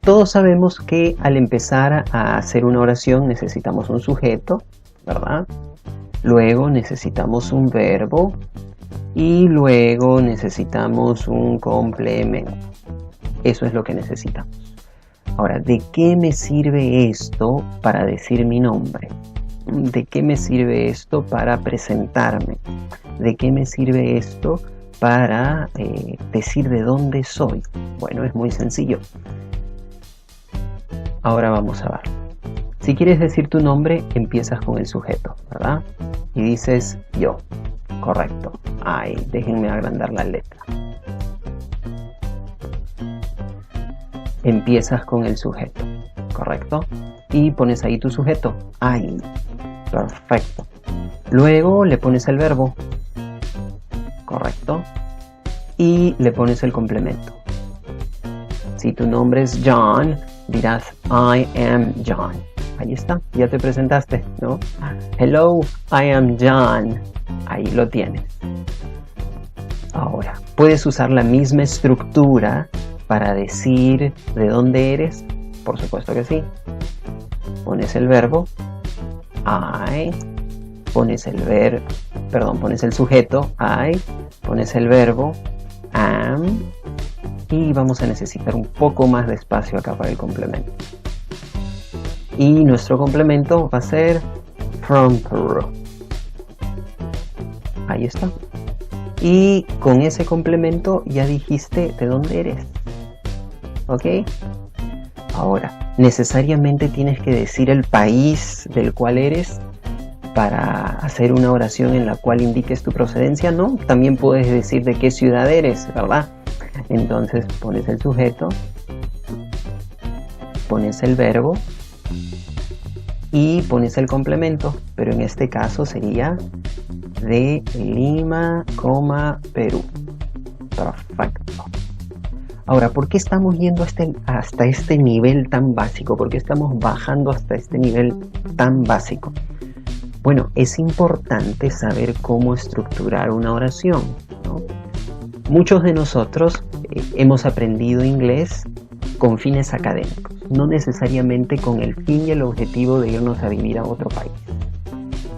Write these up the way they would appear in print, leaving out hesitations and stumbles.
Todos sabemos que al empezar a hacer una oración necesitamos un sujeto, ¿verdad? Luego necesitamos un verbo y luego necesitamos un complemento. Eso es lo que necesitamos. Ahora, ¿de qué me sirve esto para decir mi nombre? ¿De qué me sirve esto para presentarme? ¿De qué me sirve esto para decir de dónde soy? Bueno, es muy sencillo. Ahora vamos a ver. Si quieres decir tu nombre, empiezas con el sujeto, ¿verdad? Y dices yo. Correcto. Ay, déjenme agrandar la letra. Empiezas con el sujeto, ¿correcto? Y pones ahí tu sujeto. Ay, perfecto. Luego le pones el verbo, ¿correcto? Y le pones el complemento. Si tu nombre es John, dirás I am John. Ahí está, ya te presentaste, ¿no? Hello, I am John. Ahí lo tienes. Ahora, ¿puedes usar la misma estructura para decir de dónde eres? Por supuesto que sí. Pones el verbo I, pones el sujeto I, pones el verbo am y vamos a necesitar un poco más de espacio acá para el complemento. Y nuestro complemento va a ser from Peru. Ahí está. Y con ese complemento ya dijiste de dónde eres. ¿Ok? Ahora, ¿necesariamente tienes que decir el país del cual eres para hacer una oración en la cual indiques tu procedencia? No, también puedes decir de qué ciudad eres, ¿verdad? Entonces pones el sujeto, pones el verbo y pones el complemento, pero en este caso sería de Lima, Perú. Perfecto. Ahora, ¿por qué estamos yendo hasta este nivel tan básico? ¿Por qué estamos bajando hasta este nivel tan básico? Bueno, es importante saber cómo estructurar una oración, ¿no? Muchos de nosotros hemos aprendido inglés con fines académicos, no necesariamente con el fin y el objetivo de irnos a vivir a otro país,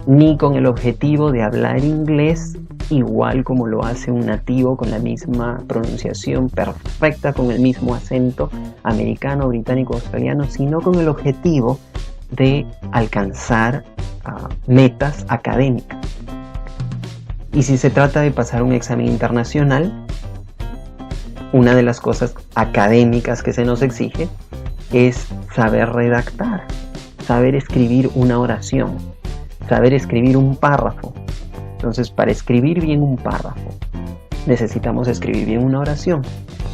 ni con el objetivo de hablar inglés igual como lo hace un nativo con la misma pronunciación perfecta, con el mismo acento americano, británico, australiano, sino con el objetivo de alcanzar metas académicas. Y si se trata de pasar un examen internacional, una de las cosas académicas que se nos exige es saber redactar, saber escribir una oración, saber escribir un párrafo. Entonces, para escribir bien un párrafo, necesitamos escribir bien una oración.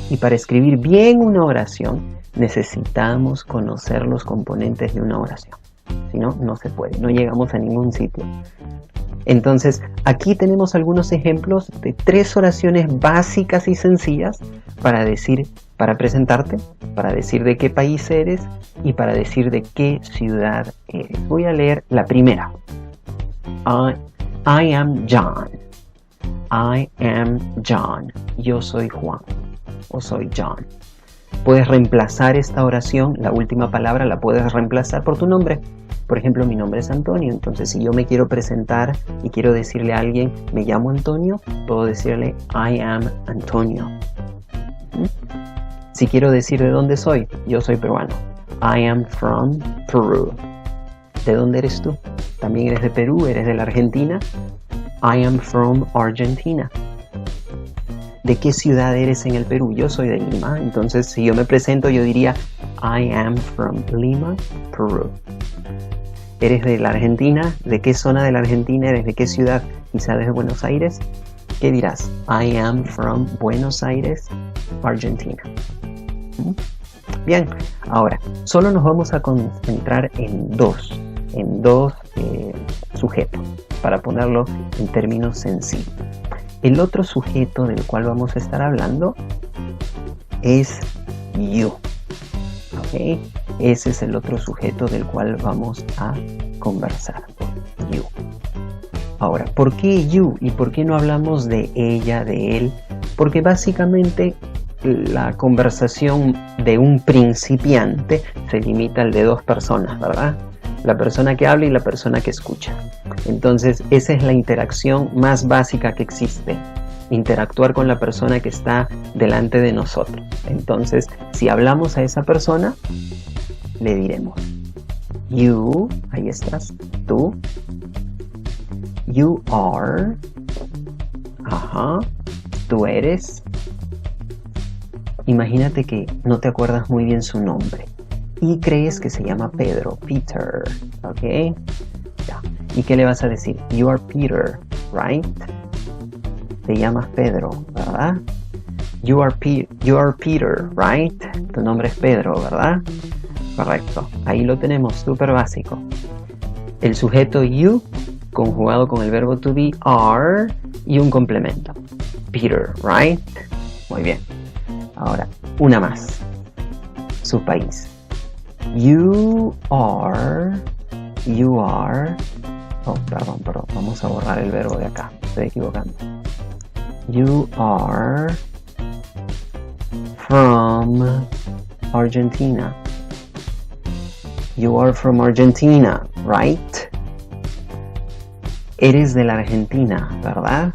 Y para escribir bien una oración, necesitamos conocer los componentes de una oración. Si no, no se puede, no llegamos a ningún sitio. Entonces, aquí tenemos algunos ejemplos de 3 oraciones básicas y sencillas para presentarte, para decir de qué país eres y para decir de qué ciudad eres. Voy a leer la primera. I am John. I am John. Yo soy Juan o soy John. Puedes reemplazar esta oración, la última palabra la puedes reemplazar por tu nombre. Por ejemplo, mi nombre es Antonio, entonces si yo me quiero presentar y quiero decirle a alguien, me llamo Antonio, puedo decirle I am Antonio. Si quiero decir de dónde soy, yo soy peruano. I am from Peru. ¿De dónde eres tú? ¿También eres de Perú? ¿Eres de la Argentina? I am from Argentina. ¿De qué ciudad eres en el Perú? Yo soy de Lima. Entonces, si yo me presento, yo diría I am from Lima, Perú. ¿Eres de la Argentina? ¿De qué zona de la Argentina? ¿Eres de qué ciudad? ¿Quizá de Buenos Aires? ¿Qué dirás? I am from Buenos Aires, Argentina. Bien, ahora, solo nos vamos a concentrar en dos sujetos, para ponerlo en términos sencillos. El otro sujeto del cual vamos a estar hablando es you. ¿Ok? Ese es el otro sujeto del cual vamos a conversar. You. Ahora, ¿por qué you? ¿Y por qué no hablamos de ella, de él? Porque básicamente la conversación de un principiante se limita al de dos personas, ¿verdad? La persona que habla y la persona que escucha. Entonces, esa es la interacción más básica que existe. Interactuar con la persona que está delante de nosotros. Entonces, si hablamos a esa persona, le diremos you, ahí estás, tú. You are, ajá, tú eres. Imagínate que no te acuerdas muy bien su nombre y crees que se llama Pedro, Peter, ¿ok? Ya. ¿Y qué le vas a decir? You are Peter, right? Te llamas Pedro, ¿verdad? You are Peter, right? Tu nombre es Pedro, ¿verdad? Correcto. Ahí lo tenemos, súper básico. El sujeto you conjugado con el verbo to be are y un complemento. Peter, right? Muy bien. Ahora, una más. Su país. You are. Oh, perdón. Vamos a borrar el verbo de acá. Estoy equivocando. You are from Argentina. You are from Argentina, right? Eres de la Argentina, ¿verdad?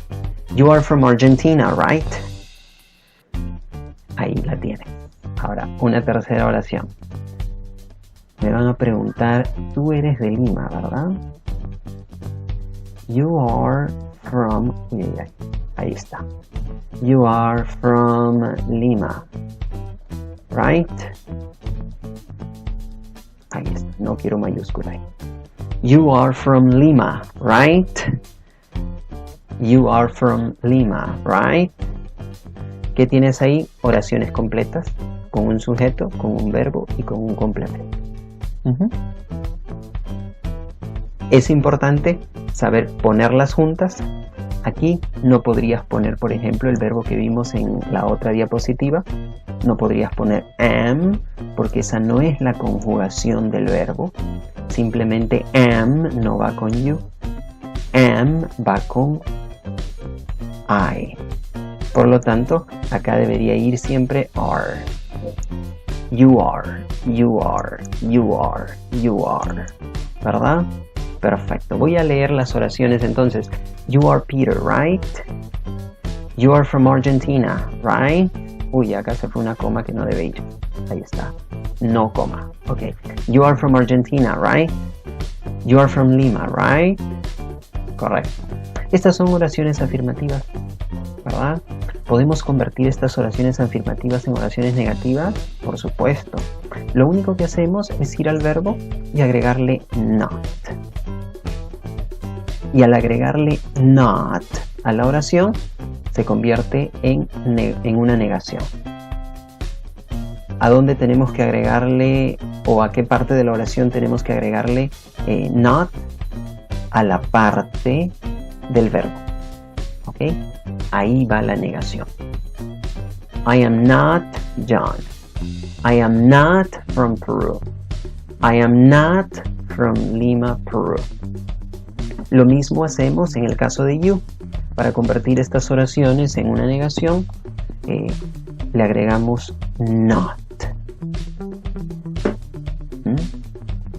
You are from Argentina, right? Ahí la tienes. Ahora, una tercera oración. Me van a preguntar, tú eres de Lima, ¿verdad? You are from... Ahí está. You are from Lima, right? Ahí está. No quiero mayúscula ahí. You are from Lima, right? You are from Lima, right? ¿Qué tienes ahí? Oraciones completas, con un sujeto, con un verbo y con un complemento. Es importante saber ponerlas juntas. Aquí no podrías poner, por ejemplo, el verbo que vimos en la otra diapositiva. No podrías poner am, porque esa no es la conjugación del verbo. Simplemente am no va con you. Am va con I. Por lo tanto, acá debería ir siempre are. You are, you are, you are, you are. ¿Verdad? Perfecto. Voy a leer las oraciones entonces. You are Peter, right? You are from Argentina, right? Uy, acá se fue una coma que no debe ir. Ahí está. No coma. Ok. You are from Argentina, right? You are from Lima, right? Correcto. Estas son oraciones afirmativas, ¿verdad? ¿Podemos convertir estas oraciones afirmativas en oraciones negativas? Por supuesto. Lo único que hacemos es ir al verbo y agregarle not. Y al agregarle not a la oración, se convierte en una negación. ¿A dónde tenemos que agregarle o a qué parte de la oración tenemos que agregarle not? A la parte del verbo. ¿Ok? Ahí va la negación. I am not John. I am not from Peru. I am not from Lima, Peru. Lo mismo hacemos en el caso de you. Para convertir estas oraciones en una negación, le agregamos not.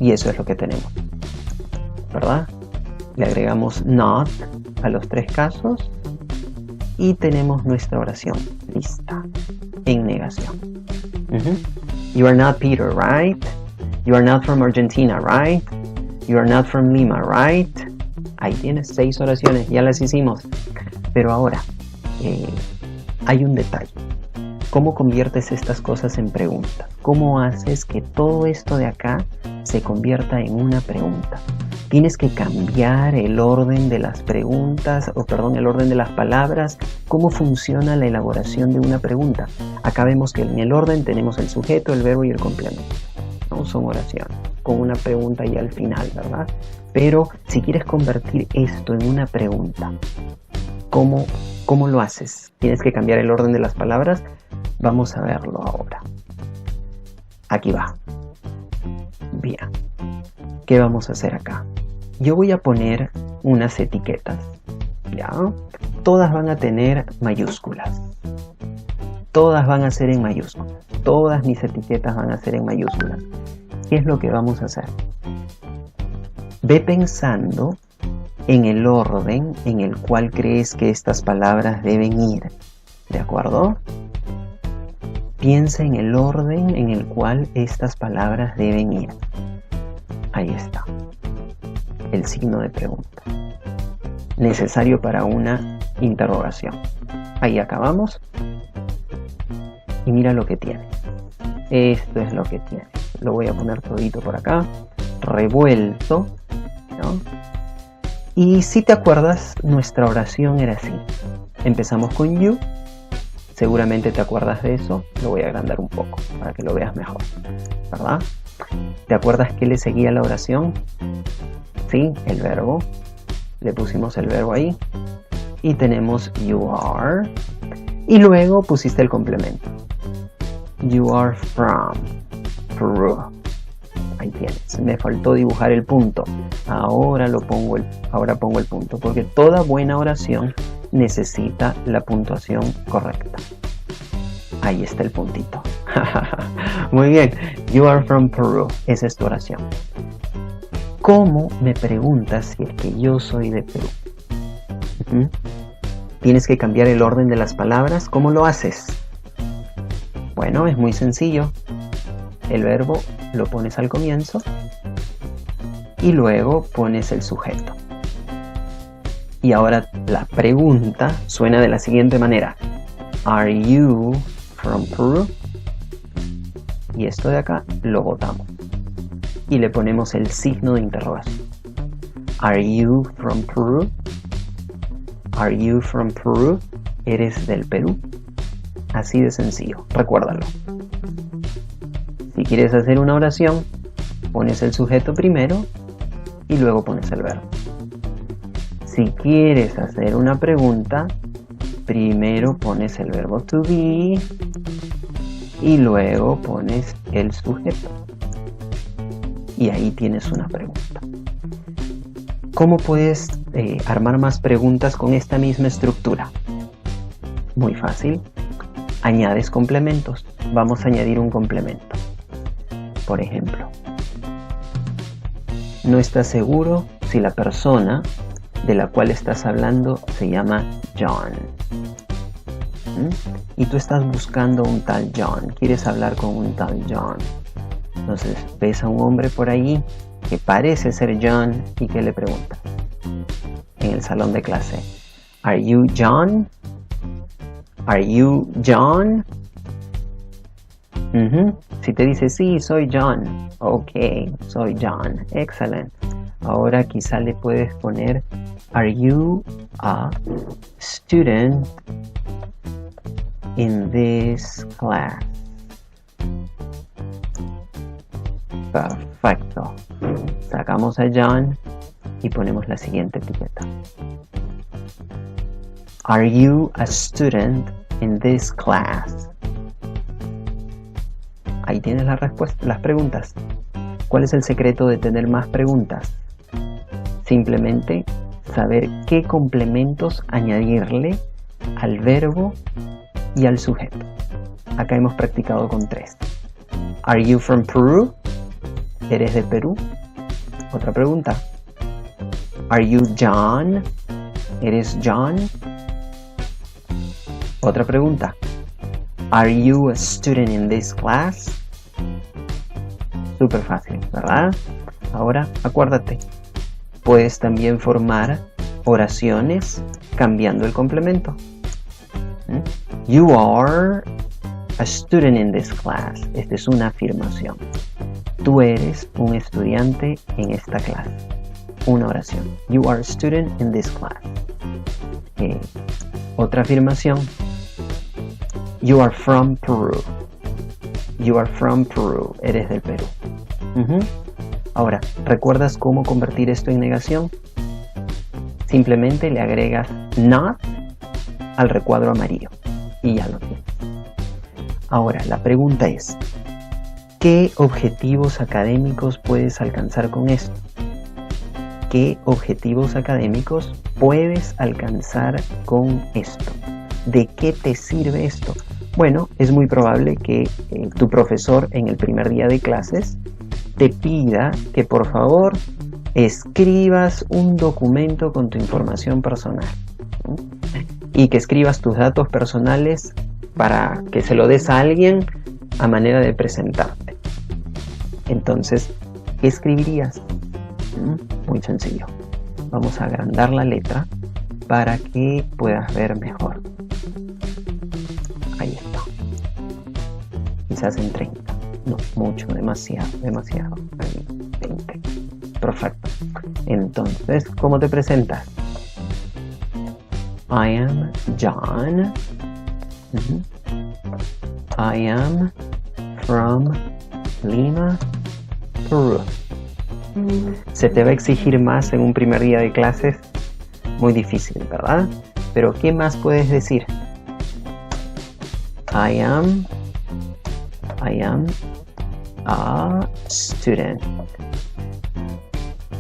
Y eso es lo que tenemos, ¿verdad? Le agregamos not a los tres casos y tenemos nuestra oración lista en negación. You are not Peter, right? You are not from Argentina, right? You are not from Lima, right? Ahí tienes 6 oraciones, ya las hicimos. Pero ahora, hay un detalle. ¿Cómo conviertes estas cosas en preguntas? ¿Cómo haces que todo esto de acá se convierta en una pregunta? Tienes que cambiar el orden de las preguntas, el orden de las palabras. ¿Cómo funciona la elaboración de una pregunta? Acá vemos que en el orden tenemos el sujeto, el verbo y el complemento. No son oraciones, con una pregunta y al final, ¿verdad? Pero si quieres convertir esto en una pregunta, ¿cómo lo haces? ¿Tienes que cambiar el orden de las palabras? Vamos a verlo ahora. Aquí va. Bien. ¿Qué vamos a hacer acá? Yo voy a poner unas etiquetas. ¿Ya? Todas van a tener mayúsculas. todas van a ser en mayúsculas. Todas mis etiquetas van a ser en mayúsculas. ¿Qué es lo que vamos a hacer? Ve pensando en el orden en el cual crees que estas palabras deben ir. ¿De acuerdo? Piensa en el orden en el cual estas palabras deben ir. Ahí está. El signo de pregunta. Necesario para una interrogación. Ahí acabamos. Y mira lo que tiene. Esto es lo que tiene. Lo voy a poner todito por acá. Revuelto, ¿no? Y si te acuerdas, nuestra oración era así. Empezamos con you. Seguramente te acuerdas de eso. Lo voy a agrandar un poco para que lo veas mejor, ¿verdad? ¿Te acuerdas que le seguía la oración? Sí, el verbo. Le pusimos el verbo ahí. Y tenemos you are. Y luego pusiste el complemento. You are from Peru. Ahí tienes. Me faltó dibujar el punto. Ahora pongo el punto. Porque toda buena oración necesita la puntuación correcta. Ahí está el puntito. Muy bien. You are from Peru. Esa es tu oración. ¿Cómo me preguntas si es que yo soy de Perú? ¿Tienes que cambiar el orden de las palabras? ¿Cómo lo haces? Bueno, es muy sencillo. El verbo lo pones al comienzo y luego pones el sujeto. Y ahora la pregunta suena de la siguiente manera. Are you from Peru? Y esto de acá lo botamos. Y le ponemos el signo de interrogación. Are you from Peru? Are you from Peru? ¿Eres del Perú? Así de sencillo, recuérdalo. Si quieres hacer una oración, pones el sujeto primero y luego pones el verbo. Si quieres hacer una pregunta, primero pones el verbo to be y luego pones el sujeto. Y ahí tienes una pregunta. ¿Cómo puedes armar más preguntas con esta misma estructura? Muy fácil. Añades complementos. Vamos a añadir un complemento. Por ejemplo, no estás seguro si la persona de la cual estás hablando se llama John. Y tú estás buscando un tal John. Quieres hablar con un tal John. Entonces ves a un hombre por ahí que parece ser John y que le pregunta en el salón de clase, ¿Are you John? ¿Are you John? Si te dice sí, soy John. Ok, soy John. Excelente. Ahora quizá le puedes poner Are you a student in this class? Perfecto. Sacamos a John y ponemos la siguiente etiqueta. Are you a student in this class? Ahí tienes la respuesta, las preguntas. ¿Cuál es el secreto de tener más preguntas? Simplemente saber qué complementos añadirle al verbo y al sujeto. Acá hemos practicado con 3. Are you from Peru? ¿Eres de Perú? Otra pregunta. Are you John? ¿Eres John? Otra pregunta. Are you a student in this class? Súper fácil, ¿verdad? Ahora, acuérdate. Puedes también formar oraciones cambiando el complemento. You are a student in this class. Esta es una afirmación. Tú eres un estudiante en esta clase. Una oración. You are a student in this class. Otra afirmación. You are from Peru. You are from Peru. Eres del Perú. Ahora, ¿recuerdas cómo convertir esto en negación? Simplemente le agregas not al recuadro amarillo y ya lo tienes. Ahora, la pregunta es, ¿qué objetivos académicos puedes alcanzar con esto? ¿Qué objetivos académicos puedes alcanzar con esto? ¿De qué te sirve esto? Bueno, es muy probable que tu profesor en el primer día de clases te pida que por favor escribas un documento con tu información personal y que escribas tus datos personales para que se lo des a alguien a manera de presentarte. Entonces, ¿qué escribirías? Muy sencillo. Vamos a agrandar la letra para que puedas ver mejor. Ahí está. Quizás en 30. No, mucho, demasiado. Ahí, 20. Perfecto. Entonces, ¿cómo te presentas? I am John. I am from Lima, Perú. Se te va a exigir más en un primer día de clases. Muy difícil, ¿verdad? Pero ¿qué más puedes decir? I am a student.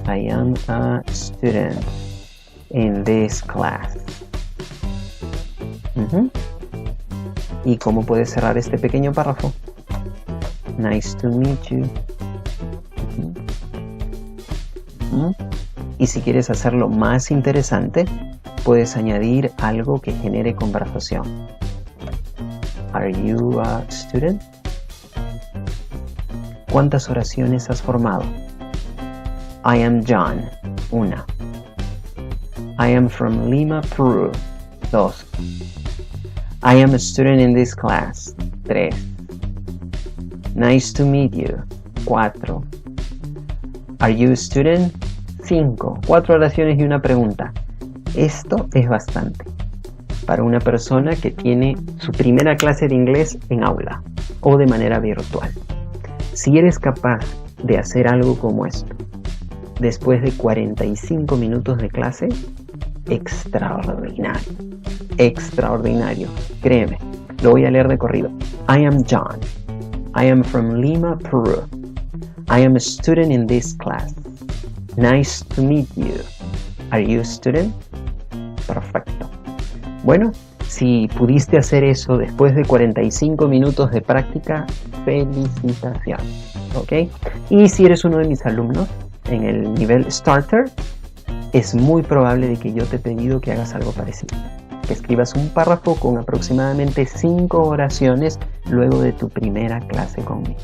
I am a student in this class. ¿Y cómo puedes cerrar este pequeño párrafo? Nice to meet you. Y si quieres hacerlo más interesante, puedes añadir algo que genere conversación. Are you a student? ¿Cuántas oraciones has formado? I am John. 1. I am from Lima, Peru. 2. I am a student in this class. 3. Nice to meet you. 4. Are you a student? 5. 4 oraciones y una pregunta. Esto es bastante para una persona que tiene su primera clase de inglés en aula o de manera virtual. Si eres capaz de hacer algo como esto después de 45 minutos de clase, extraordinario. Extraordinario. Créeme, lo voy a leer de corrido. I am John. I am from Lima, Peru. I am a student in this class. Nice to meet you. Are you a student? Perfecto. Bueno, si pudiste hacer eso después de 45 minutos de práctica, felicitaciones. ¿Ok? Y si eres uno de mis alumnos en el nivel Starter, es muy probable de que yo te he pedido que hagas algo parecido. Que escribas un párrafo con aproximadamente 5 oraciones luego de tu primera clase conmigo.